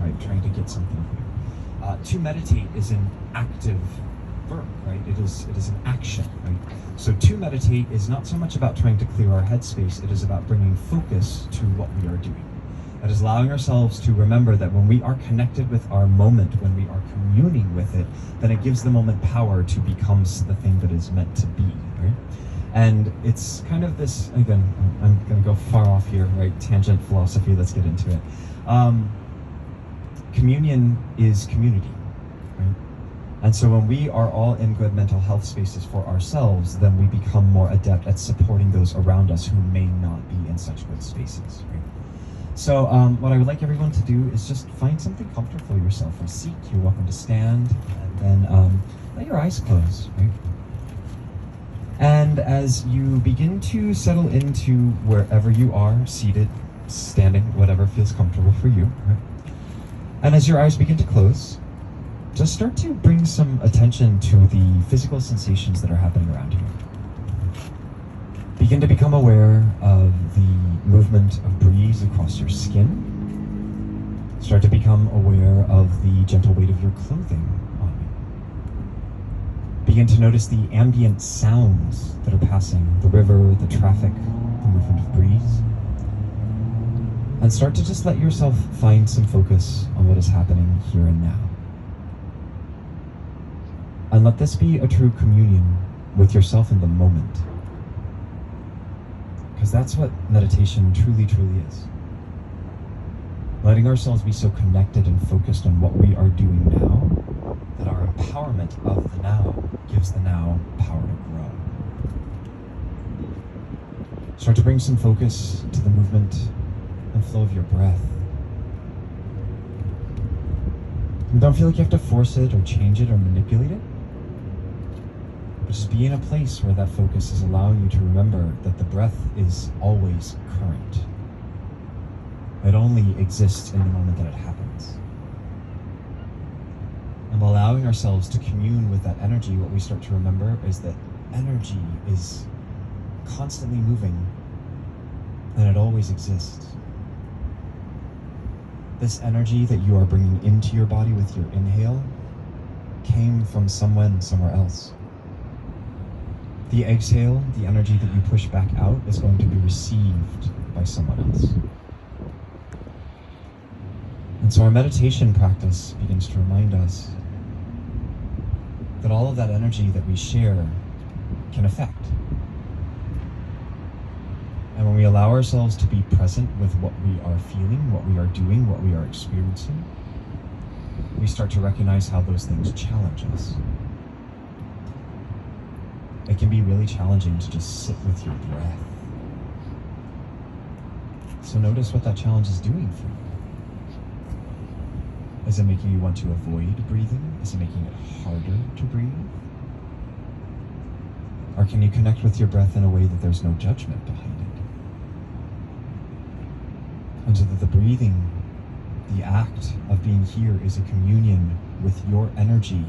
right? Trying to get something here. To meditate is an active verb, right? It is an action, right? So to meditate is not so much about trying to clear our headspace, it is about bringing focus to what we are doing. It is allowing ourselves to remember that when we are connected with our moment, when we are communing with it, then it gives the moment power to become the thing that is meant to be, right? And it's kind of this, again, I'm going to go far off here, right? Tangent philosophy, let's get into it. Communion is community, right? And so when we are all in good mental health spaces for ourselves, then we become more adept at supporting those around us who may not be in such good spaces, right? So what I would like everyone to do is just find something comfortable for yourself. For a seat, you're welcome to stand, and then let your eyes close, right? And as you begin to settle into wherever you are, seated, standing, whatever feels comfortable for you, right? And as your eyes begin to close, just start to bring some attention to the physical sensations that are happening around you. Begin to become aware of the movement of breeze across your skin. Start to become aware of the gentle weight of your clothing on you. Begin to notice the ambient sounds that are passing, the river, the traffic, the movement of breeze. And start to just let yourself find some focus on what is happening here and now. And let this be a true communion with yourself in the moment. Because that's what meditation truly, truly is. Letting ourselves be so connected and focused on what we are doing now, that our empowerment of the now gives the now power to grow. Start to bring some focus to the movement and flow of your breath. And don't feel like you have to force it or change it or manipulate it. But just be in a place where that focus is allowing you to remember that the breath is always current. It only exists in the moment that it happens. And by allowing ourselves to commune with that energy, what we start to remember is that energy is constantly moving, and it always exists. This energy that you are bringing into your body with your inhale came from someone somewhere else. The exhale, the energy that you push back out, is going to be received by someone else. And so our meditation practice begins to remind us that all of that energy that we share can affect. And when we allow ourselves to be present with what we are feeling, what we are doing, what we are experiencing, we start to recognize how those things challenge us. It can be really challenging to just sit with your breath. So notice what that challenge is doing for you. Is it making you want to avoid breathing? Is it making it harder to breathe? Or can you connect with your breath in a way that there's no judgment behind it? And so that the breathing, the act of being here, is a communion with your energy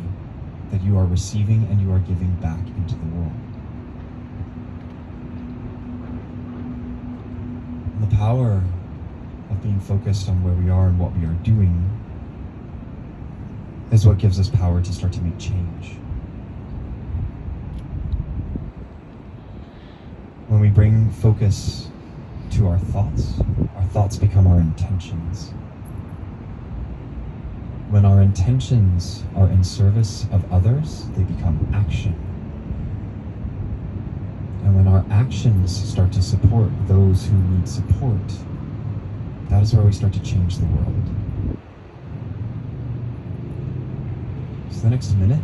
that you are receiving and you are giving back into the world. And the power of being focused on where we are and what we are doing is what gives us power to start to make change. When we bring focus to our thoughts become our intentions. When our intentions are in service of others, they become action. And when our actions start to support those who need support, that is where we start to change the world. So the next minute,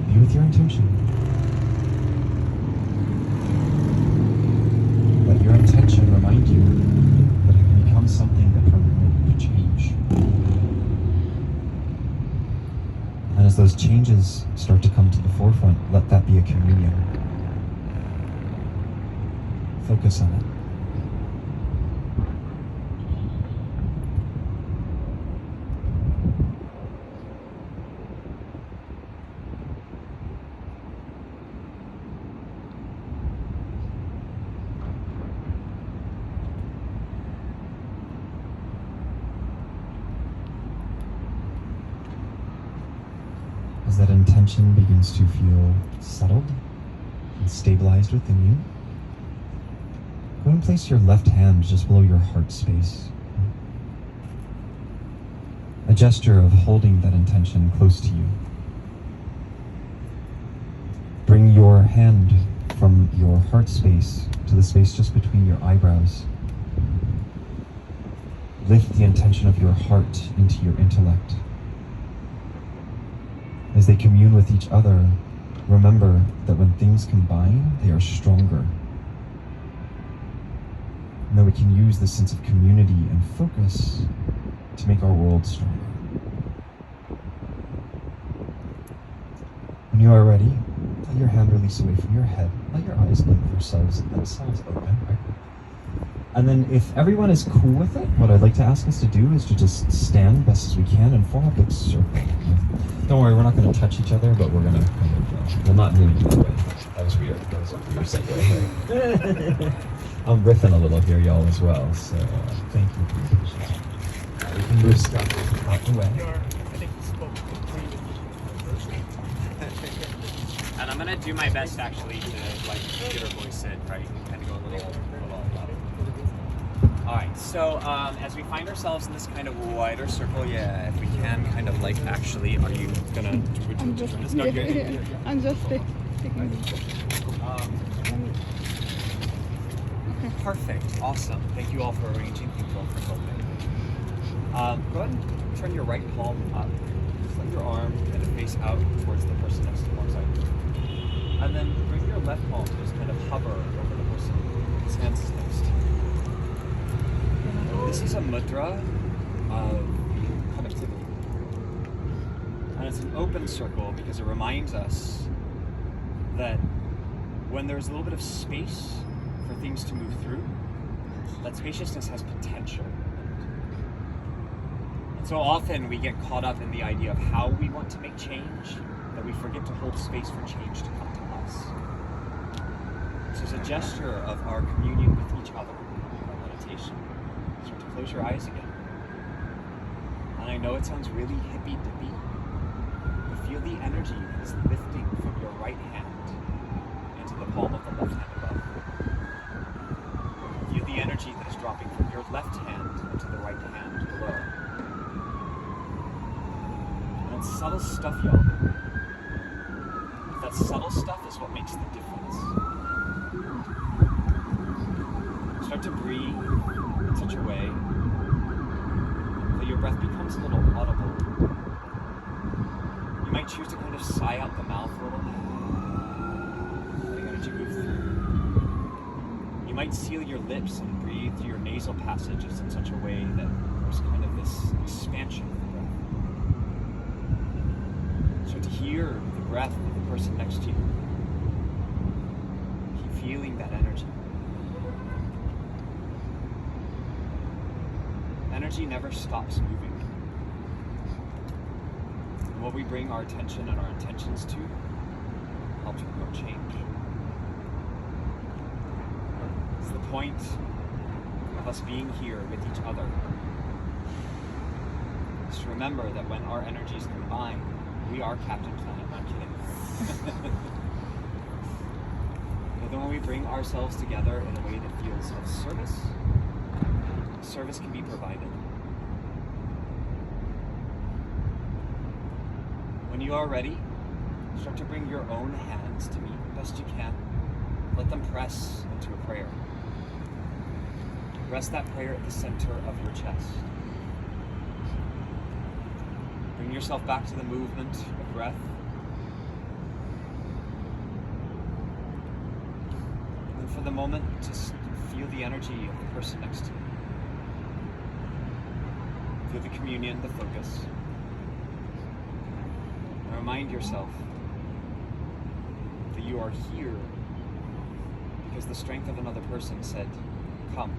be with your intention. Let your intention remind you that it can become something that permanently could change. And as those changes start to come to the forefront, let that be a communion. Focus on it. As that intention begins to feel settled and stabilized within you, go ahead and place your left hand just below your heart space. A gesture of holding that intention close to you. Bring your hand from your heart space to the space just between your eyebrows. Lift the intention of your heart into your intellect. As they commune with each other, remember that when things combine, they are stronger. And that we can use this sense of community and focus to make our world stronger. When you are ready, let your hand release away from your head. Let your eyes blink themselves open, right? And then if everyone is cool with it, what I'd like to ask us to do is to just stand best as we can and form a big circle. Don't worry, we're not going to touch each other, but we're going to kind of, well, not really that way. That was weird. That was a weird segue. I'm riffing a little here, y'all, as well, so thank you for your patience. We can move stuff out the way. And I'm gonna do my best actually to like get her voice in, right? Kind of go a little louder. All right. So as we find ourselves in this kind of wider circle, yeah, if we can, kind of like actually, are you gonna? I'm just taking Perfect. Awesome. Thank you all for arranging. Thank you all for helping. Go ahead and turn your right palm up. Just let your arm kind of face out towards the person next to you alongside you. And then bring your left palm to just kind of hover over the person whose hands is next to you. This is a mudra of connectivity. And it's an open circle because it reminds us that when there's a little bit of space for things to move through, that spaciousness has potential. And so often we get caught up in the idea of how we want to make change, that we forget to hold space for change to come to us. This is a gesture of our communion with each other in our meditation. Start to close your eyes again. And I know it sounds really hippy-dippy, but feel the energy that is lifting from your right hand into the palm of the left hand above. Feel the energy that is dropping from your left hand into the right hand below. And it's subtle stuff, y'all. That subtle stuff is what makes the difference. Start to breathe in such a way that your breath becomes a little audible. You might choose to kind of sigh out the mouth a little, letting energy move through. You might seal your lips and breathe through your nasal passages in such a way that there's kind of this expansion of the breath. Start to hear the breath of the person next to you. Keep feeling that energy. Energy never stops moving. And what we bring our attention and our intentions to helps promote change. It's the point of us being here with each other. Is to remember that when our energies combine, we are Captain Planet. I'm kidding. But then when we bring ourselves together in a way that feels of service can be provided. When you are ready, start to bring your own hands to me best you can. Let them press into a prayer. Rest that prayer at the center of your chest. Bring yourself back to the movement of breath. And then for the moment, just feel the energy of the person next to you. Feel the communion, the focus. And remind yourself that you are here because the strength of another person said, come.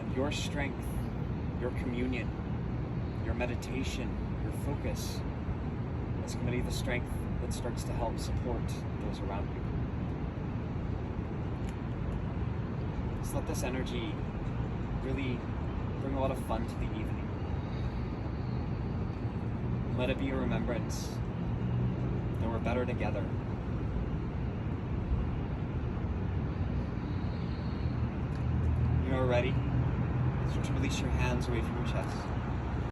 And your strength, your communion, your meditation, your focus is going to be the strength that starts to help support those around you. Just let this energy really bring a lot of fun to the evening. Let it be a remembrance that we're better together. You are ready. Start to release your hands away from your chest.